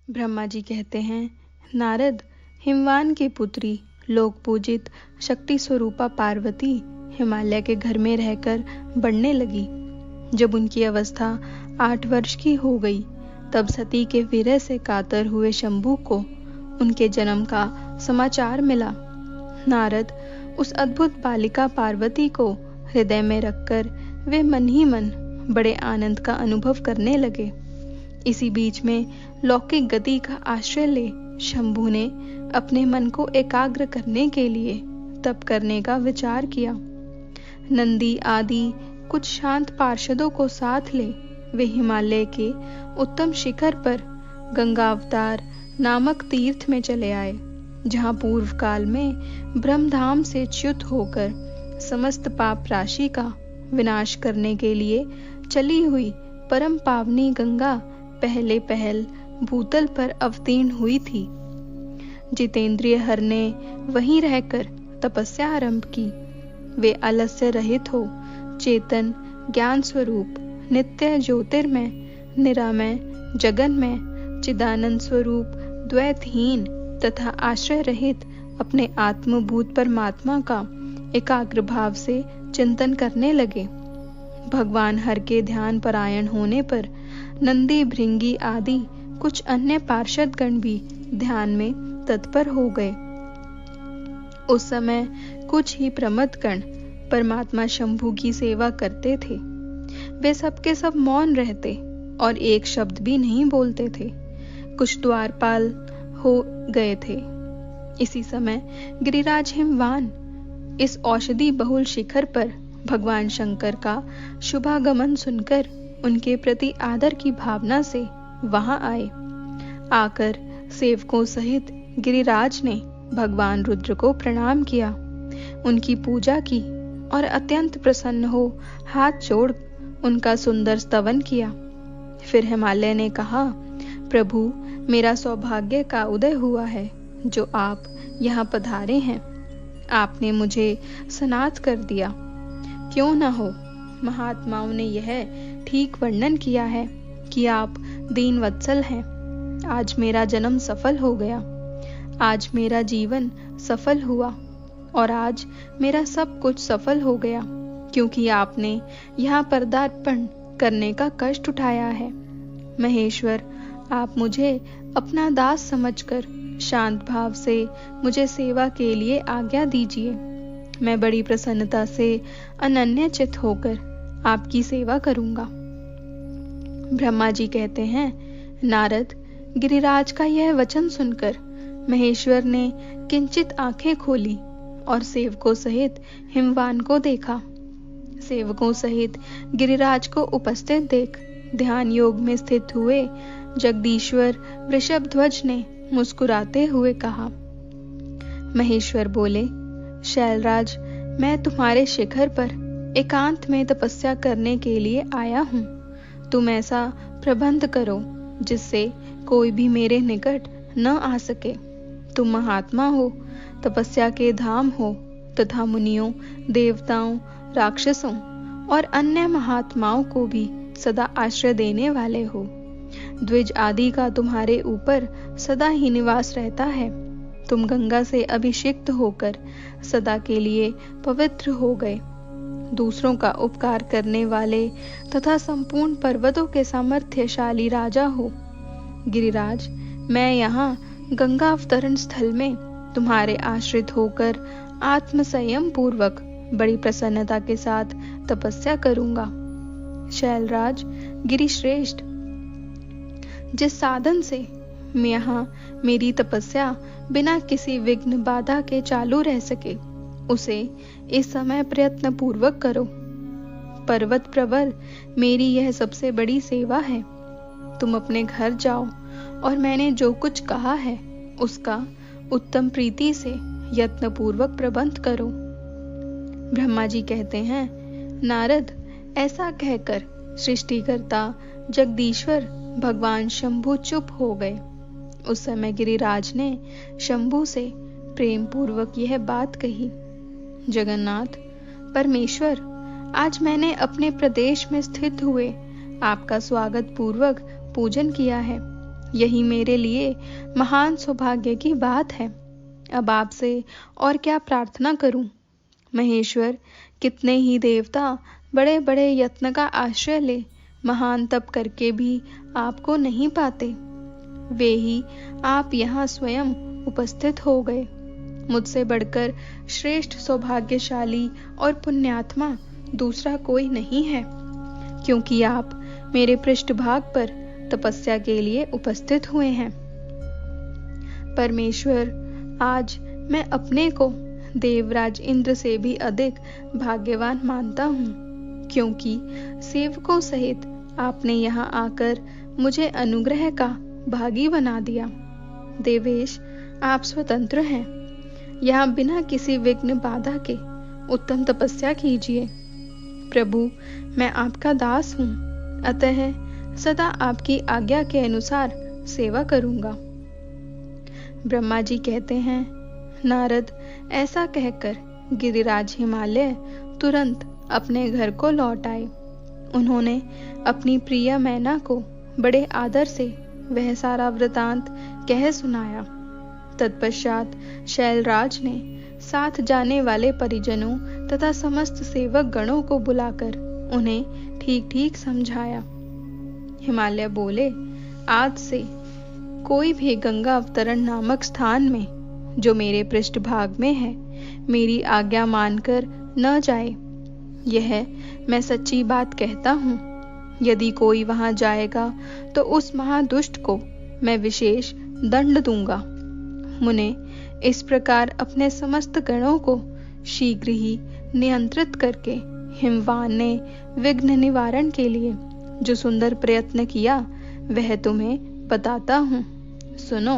ब्रह्मा जी कहते हैं, नारद, हिमवान की पुत्री लोक पूजित शक्ति स्वरूपा पार्वती हिमालय के घर में रहकर बढ़ने लगी। जब उनकी अवस्था 8 वर्ष की हो गई, तब सती के विरह से कातर हुए शंभू को उनके जन्म का समाचार मिला। नारद उस अद्भुत बालिका पार्वती को हृदय में रखकर वे मन ही मन बड़े आनंद का अनुभव करने लगे। इसी बीच में लौकिक गति का आश्रय ले शंभू ने अपने मन को एकाग्र करने के लिए तप करने का विचार किया। नंदी आदि कुछ शांत पार्षदों को साथ ले वे हिमालय के उत्तम शिखर पर गंगावतार नामक तीर्थ में चले आए, जहां पूर्व काल में ब्रह्मधाम से च्युत होकर समस्त पाप राशि का विनाश करने के लिए चली हुई परम पावनी गंगा पहले पहल भूतल पर अवतीर्ण हुई थी। जितेंद्रिय हर ने वहीं रहकर तपस्या आरंभ की। वे आलस्य रहित हो चेतन ज्ञान स्वरूप नित्य ज्योतिर्मय निरामय जगन्मय चिदानंद स्वरूप द्वैतहीन तथा आश्रय रहित अपने आत्मभूत परमात्मा का एकाग्र भाव से चिंतन करने लगे। भगवान हर के ध्यान परायण होने पर नंदी भृंगी आदि कुछ अन्य पार्षद गण भी ध्यान में तत्पर हो गए। उस समय कुछ ही प्रमथ गण परमात्मा शंभू की सेवा करते थे। वे सबके सब मौन रहते और एक शब्द भी नहीं बोलते थे। कुछ द्वारपाल हो गए थे। इसी समय गिरिराज हिमवान इस औषधि बहुल शिखर पर भगवान शंकर का शुभागमन सुनकर उनके प्रति आदर की भावना से वहां आए। आकर सेवकों सहित गिरिराज ने भगवान रुद्र को प्रणाम किया, उनकी पूजा की और अत्यंत प्रसन्न हो हाथ जोड़ उनका सुंदर स्तवन किया। फिर हिमालय ने कहा, प्रभु, मेरा सौभाग्य का उदय हुआ है जो आप यहाँ पधारे हैं। आपने मुझे सनाथ कर दिया। क्यों न हो, महात्माओं ने यह ठीक वर्णन किया है कि आप दीन वत्सल हैं। आज मेरा जन्म सफल हो गया, आज मेरा जीवन सफल हुआ और आज मेरा सब कुछ सफल हो गया, क्योंकि आपने यहाँ पदार्पण करने का कष्ट उठाया है। महेश्वर, आप मुझे अपना दास समझकर शांत भाव से मुझे सेवा के लिए आज्ञा दीजिए। मैं बड़ी प्रसन्नता से अनन्यचित होकर आपकी सेवा करूंगा। ब्रह्मा जी कहते हैं, नारद, गिरिराज का यह वचन सुनकर महेश्वर ने किंचित आंखें खोली और सेवकों सहित हिमवान को देखा। सेवकों सहित गिरिराज को उपस्थित देख ध्यान योग में स्थित हुए जगदीश्वर वृषभध्वज ने मुस्कुराते हुए कहा। महेश्वर बोले, शैलराज, मैं तुम्हारे शिखर पर एकांत में तपस्या करने के लिए आया हूँ। तुम ऐसा प्रबंध करो जिससे कोई भी मेरे निकट न आ सके। तुम महात्मा हो, तपस्या के धाम हो तथा मुनियों, देवताओं, राक्षसों और अन्य महात्माओं को भी सदा आश्रय देने वाले हो। द्विज आदि का तुम्हारे ऊपर सदा ही निवास रहता है। तुम गंगा से अभिषिक्त होकर सदा के लिए पवित्र हो गए। दूसरों का उपकार करने वाले तथा संपूर्ण पर्वतों के सामर्थ्यशाली राजा हो। गिरिराज, मैं यहाँ गंगा अवतरण स्थल में तुम्हारे आश्रित होकर आत्म संयम पूर्वक बड़ी प्रसन्नता के साथ तपस्या करूंगा। शैलराज, गिरिश्रेष्ठ, जिस साधन से मैं यहाँ मेरी तपस्या बिना किसी विघ्न बाधा के चालू रह सके, उसे इस समय प्रयत्न पूर्वक करो। पर्वत प्रवर, मेरी यह सबसे बड़ी सेवा है। तुम अपने घर जाओ और मैंने जो कुछ कहा है उसका उत्तम प्रीति से यत्न पूर्वक प्रबंध करो। ब्रह्मा जी कहते हैं, नारद, ऐसा कहकर सृष्टिकर्ता जगदीश्वर भगवान शंभु चुप हो गए। उस समय गिरिराज ने शंभु से प्रेम पूर्वक यह बात कही, जगन्नाथ, परमेश्वर, आज मैंने अपने प्रदेश में स्थित हुए आपका स्वागत पूर्वक पूजन किया है। यही मेरे लिए महान सौभाग्य की बात है। अब आपसे और क्या प्रार्थना करूं? महेश्वर, कितने ही देवता बड़े बड़े यत्न का आश्रय ले महान तप करके भी आपको नहीं पाते। वे ही आप यहाँ स्वयं उपस्थित हो गए। मुझसे बढ़कर श्रेष्ठ सौभाग्यशाली और पुण्यात्मा दूसरा कोई नहीं है, क्योंकि आप मेरे पृष्ठभाग पर तपस्या के लिए उपस्थित हुए हैं। परमेश्वर, आज मैं अपने को देवराज इंद्र से भी अधिक भाग्यवान मानता हूँ, क्योंकि सेवकों सहित आपने यहाँ आकर मुझे अनुग्रह का भागी बना दिया। देवेश, आप स्वतंत्र हैं। यहाँ बिना किसी विघ्न बाधा के उत्तम तपस्या कीजिए। प्रभु, मैं आपका दास हूँ, अतः सदा आपकी आज्ञा के अनुसार सेवा करूँगा। ब्रह्मा जी कहते हैं, नारद, ऐसा कहकर गिरिराज हिमालय तुरंत अपने घर को लौट आए। उन्होंने अपनी प्रिय मैना को बड़े आदर से वह सारा वृतांत कह सुनाया। तत्पश्चात शैलराज ने साथ जाने वाले परिजनों तथा समस्त सेवक गणों को बुलाकर उन्हें ठीक ठीक समझाया। हिमालय बोले, आज से कोई भी गंगा अवतरण नामक स्थान में, जो मेरे पृष्ठभाग में है, मेरी आज्ञा मानकर न जाए। यह मैं सच्ची बात कहता हूँ। यदि कोई वहां जाएगा तो उस महादुष्ट को मैं विशेष दंड दूंगा। मुने इस प्रकार अपने समस्त गणों को शीघ्र ही नियंत्रित करके हिमवान ने विघ्न निवारण के लिए जो सुंदर प्रयत्न किया वह तुम्हें बताता हूँ, सुनो।